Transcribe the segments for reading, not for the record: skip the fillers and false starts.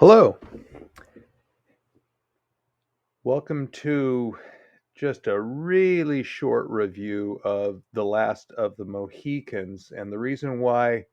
Hello, welcome to just a really short review of The Last of the Mohicans. And the reason why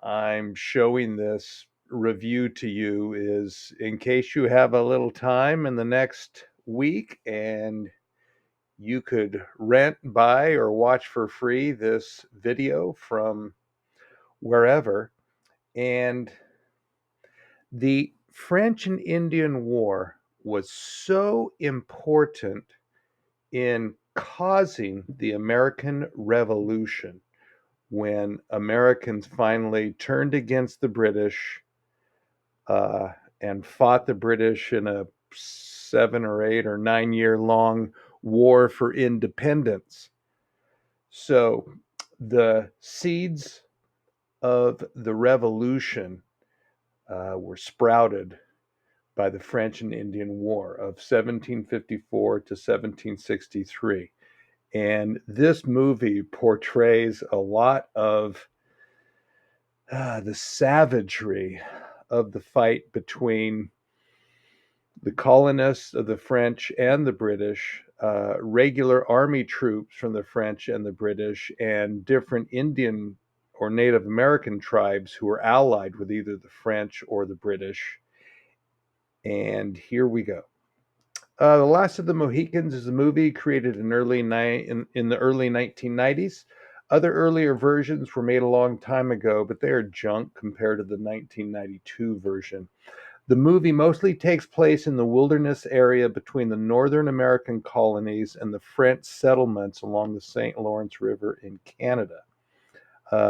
I'm showing this review to you is in case you have a little time in the next week and you could rent, buy, or watch for free this video from wherever. And the French and Indian War was so important in causing the American Revolution when Americans finally turned against the British uh, and fought the British in a 7 or 8 or 9 year long war for independence. So the seeds of the revolution were sprouted by the French and Indian War of 1754 to 1763. And this movie portrays a lot of the savagery of the fight between the colonists of the French and the British, regular army troops from the French and the British, and different Indian or Native American tribes who were allied with either the French or the British. And here we go. The Last of the Mohicans is a movie created in the early 1990s. Other earlier versions were made a long time ago, but they are junk compared to the 1992 version. The movie mostly takes place in the wilderness area between the northern American colonies and the French settlements along the St. Lawrence River in Canada.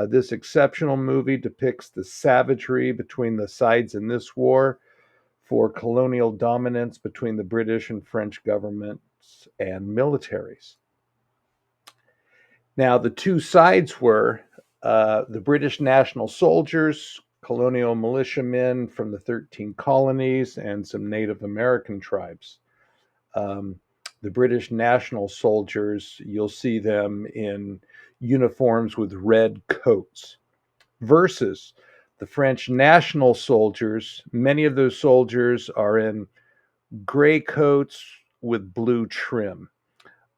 This exceptional movie depicts the savagery between the sides in this war for colonial dominance between the British and French governments and militaries. Now, the two sides were the British national soldiers, colonial militiamen from the 13 colonies, and some Native American tribes. Um, the British national soldiers, you'll see them in uniforms with red coats, versus the French national soldiers. Many of those soldiers are in gray coats with blue trim.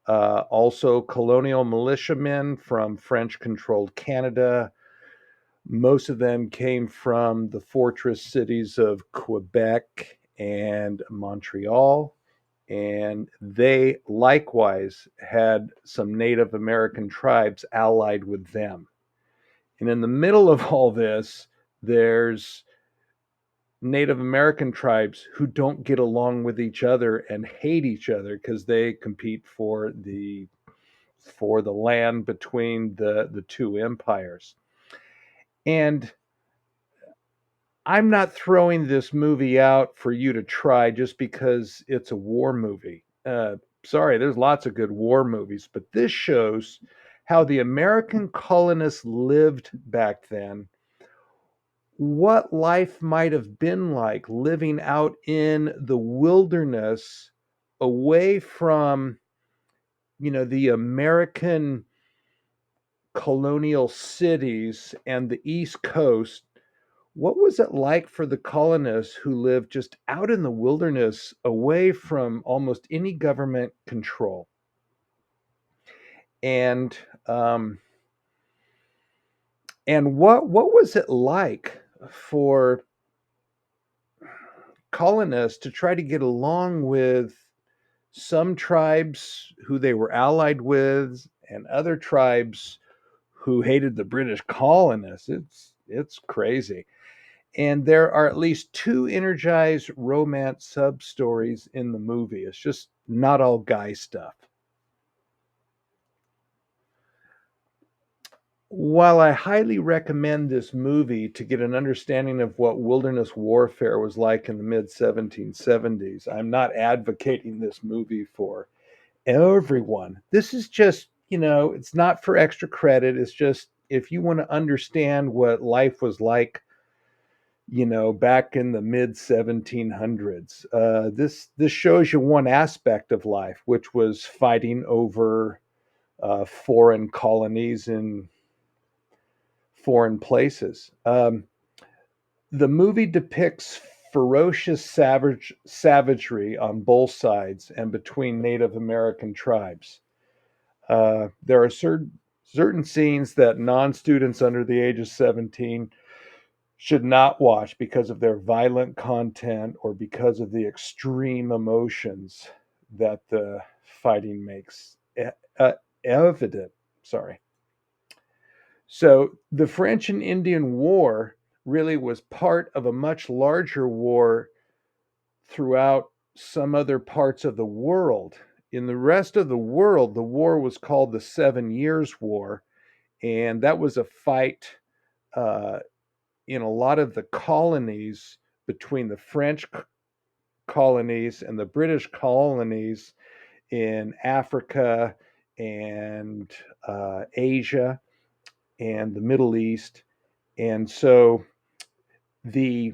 Also, colonial militiamen from French controlled Canada. Most of them came from the fortress cities of Quebec and Montreal. And they likewise had some Native American tribes allied with them. And in the middle of all this, there's Native American tribes who don't get along with each other and hate each other because they compete for the land between the two empires. And I'm not throwing this movie out for you to try just because it's a war movie. Sorry, there's lots of good war movies, but this shows how the American colonists lived back then, what life might have been like living out in the wilderness away from, the American colonial cities and the East Coast. What was it like for the colonists who lived just out in the wilderness away from almost any government control? And um, and what was it like for colonists to try to get along with some tribes who they were allied with and other tribes who hated the British colonists? It's crazy. And there are at least two energized romance sub stories in the movie. It's just not all guy stuff. While I highly recommend this movie to get an understanding of what wilderness warfare was like in the mid 1770s, I'm not advocating this movie for everyone. This is just, it's not for extra credit. It's just if you want to understand what life was like, back in the mid 1700s. This shows you one aspect of life, which was fighting over foreign colonies in foreign places. The movie depicts ferocious savagery on both sides and between Native American tribes. There are certain scenes that non-students under the age of 17 should not watch because of their violent content or because of the extreme emotions that the fighting makes evident. Sorry. So the French and Indian War really was part of a much larger war throughout some other parts of the world. In the rest of the world, the war was called the 7 Years' War, and that was a fight uh, in a lot of the colonies between the French colonies and the British colonies in Africa and Asia and the Middle East. And so the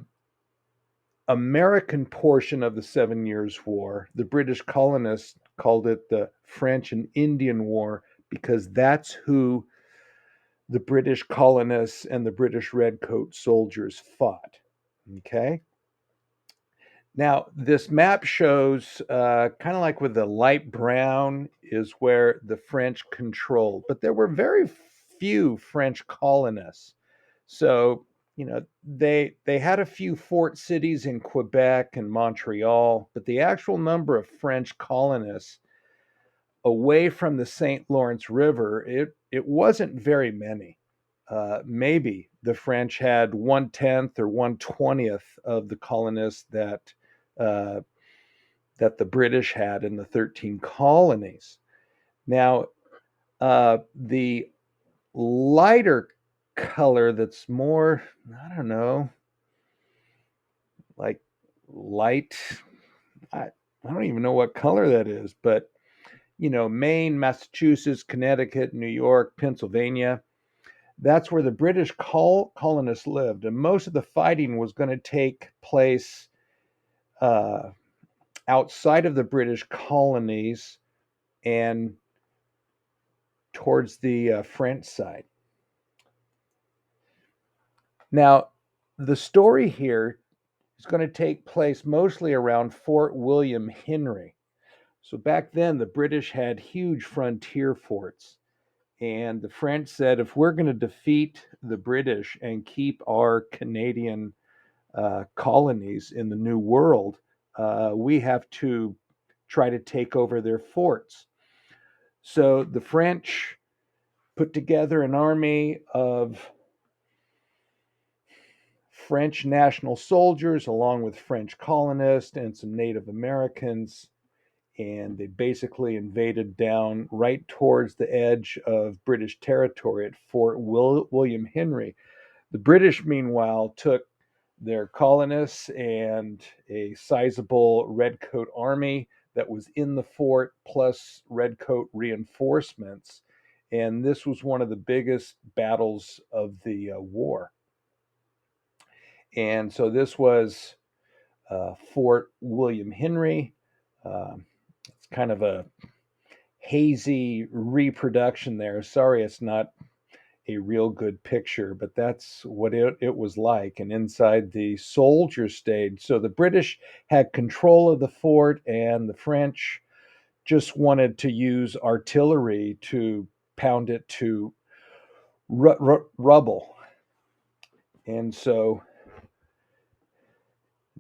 American portion of the 7 Years' War, the British colonists called it the French and Indian War because that's who the British colonists and the British redcoat soldiers fought. Okay. Now, this map shows kind of like with the light brown is where the French controlled, but there were very few French colonists. So, they had a few fort cities in Quebec and Montreal, but the actual number of French colonists away from the St. Lawrence River, it wasn't very many. Maybe the French had 1/10 or 1/20th of the colonists uh, that the British had in the 13 colonies. Now, the lighter color that's more, I don't know, like light, I, I don't even know what color that is, but Maine, Massachusetts, Connecticut, New York, Pennsylvania, that's where the British colonists lived. And most of the fighting was going to take place uh, outside of the British colonies and towards the French side. Now, the story here is going to take place mostly around Fort William Henry. So back then, the British had huge frontier forts. And the French said, if we're going to defeat the British and keep our Canadian colonies in the New World, we have to try to take over their forts. So the French put together an army of French national soldiers along with French colonists and some Native Americans. And they basically invaded down right towards the edge of British territory at Fort William Henry. The British, meanwhile, took their colonists and a sizable redcoat army that was in the fort, plus redcoat reinforcements. And this was one of the biggest battles of the war. And so this was Fort William Henry. It's kind of a hazy reproduction there. Sorry, it's not a real good picture, but that's what it was like. And inside the soldiers stayed. So the British had control of the fort, and the French just wanted to use artillery to pound it to rubble. And so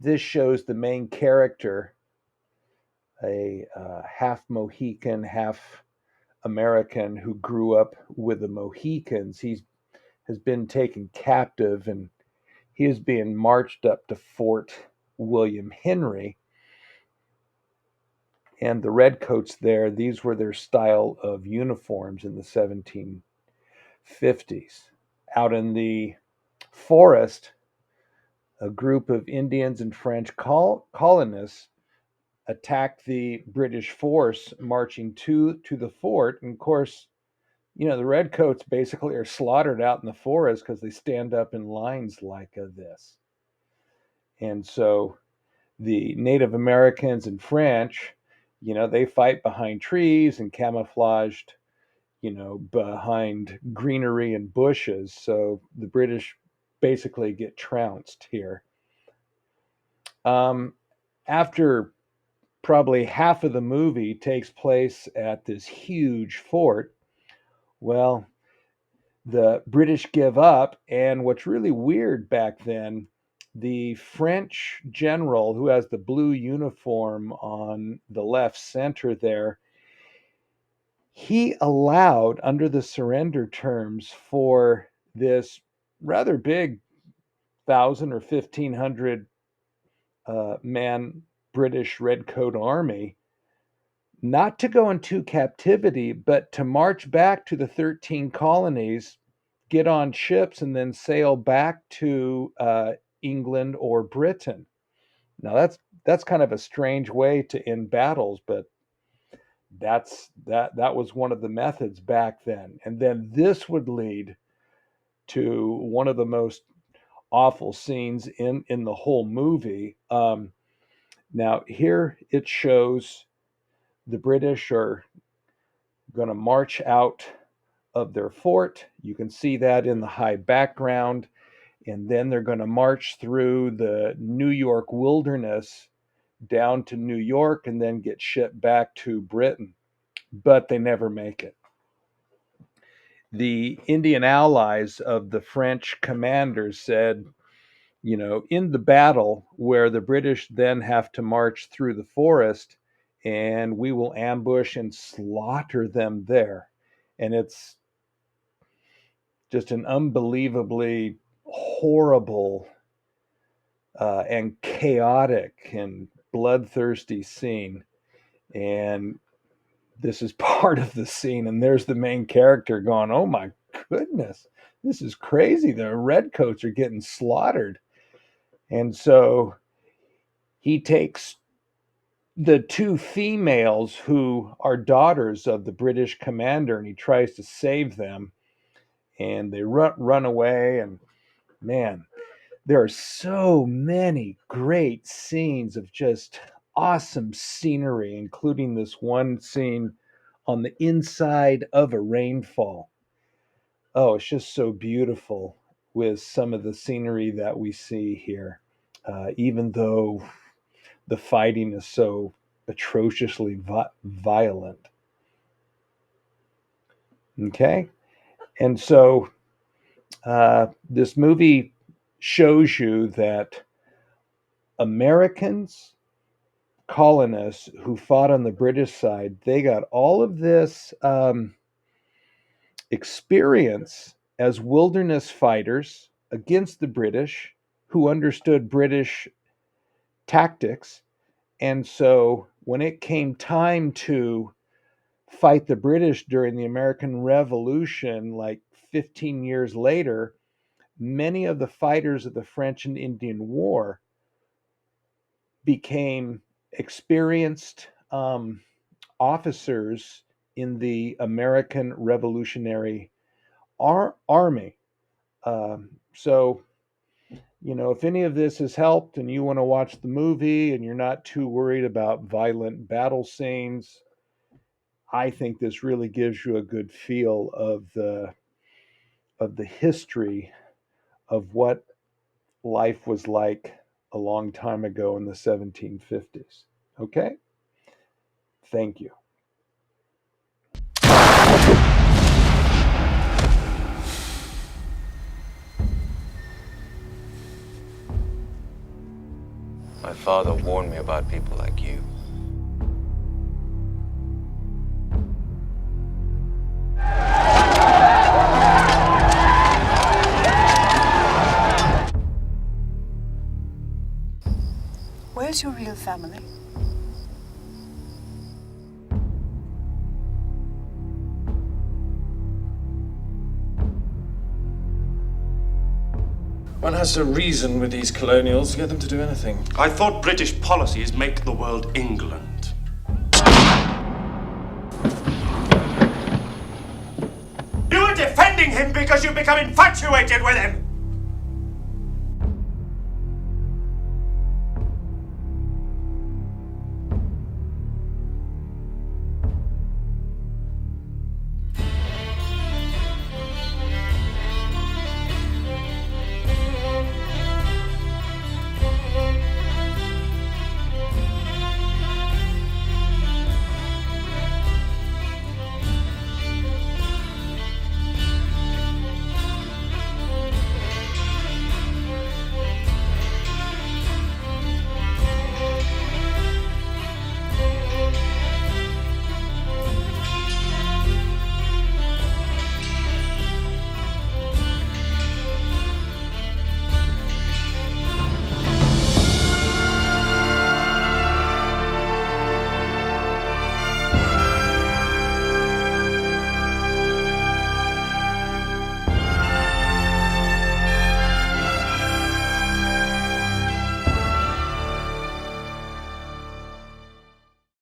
this shows the main character, a half Mohican, half American who grew up with the Mohicans. He has been taken captive and he is being marched up to Fort William Henry. And the redcoats there, these were their style of uniforms in the 1750s. Out in the forest, a group of Indians and French colonists attacked the British force marching to the fort. And of course, the redcoats basically are slaughtered out in the forest because they stand up in lines like this. And so the Native Americans and French, they fight behind trees and camouflaged, behind greenery and bushes. So the British basically get trounced here. After probably half of the movie takes place at this huge fort, well, the British give up. And what's really weird back then, the French general who has the blue uniform on the left center there, he allowed, under the surrender terms, for this rather big 1,000 or 1,500 man British Redcoat Army not to go into captivity, but to march back to the 13 colonies, get on ships, and then sail back to England or Britain. Now that's kind of a strange way to end battles, but that was one of the methods back then. And then this would lead to one of the most awful scenes in the whole movie. Now here it shows the British are going to march out of their fort. You can see that in the high background. And then they're going to march through the New York wilderness down to New York and then get shipped back to Britain. But they never make it. The Indian allies of the French commanders said, in the battle where the British then have to march through the forest, and we will ambush and slaughter them there. And it's just an unbelievably horrible and chaotic and bloodthirsty scene. And this is part of the scene. And there's the main character going, oh my goodness, this is crazy. The redcoats are getting slaughtered. And so he takes the two females who are daughters of the British commander, and he tries to save them. And they run away. And man, there are so many great scenes of just awesome scenery, including this one scene on the inside of a rainfall. Oh, it's just so beautiful with some of the scenery that we see here, even though the fighting is so atrociously violent. Okay? And so this movie shows you that Americans, colonists who fought on the British side, they got all of this experience as wilderness fighters against the British, who understood British tactics. And so when it came time to fight the British during the American Revolution, like 15 years later, many of the fighters of the French and Indian War became experienced officers in the American Revolutionary Army. So, if any of this has helped and you want to watch the movie and you're not too worried about violent battle scenes, I think this really gives you a good feel of the history of what life was like a long time ago in the 1750s. Okay? Thank you. My father warned me about people like you. Where's your real family? One has to reason with these colonials to get them to do anything. I thought British policy is make the world England. You were defending him because you become infatuated with him!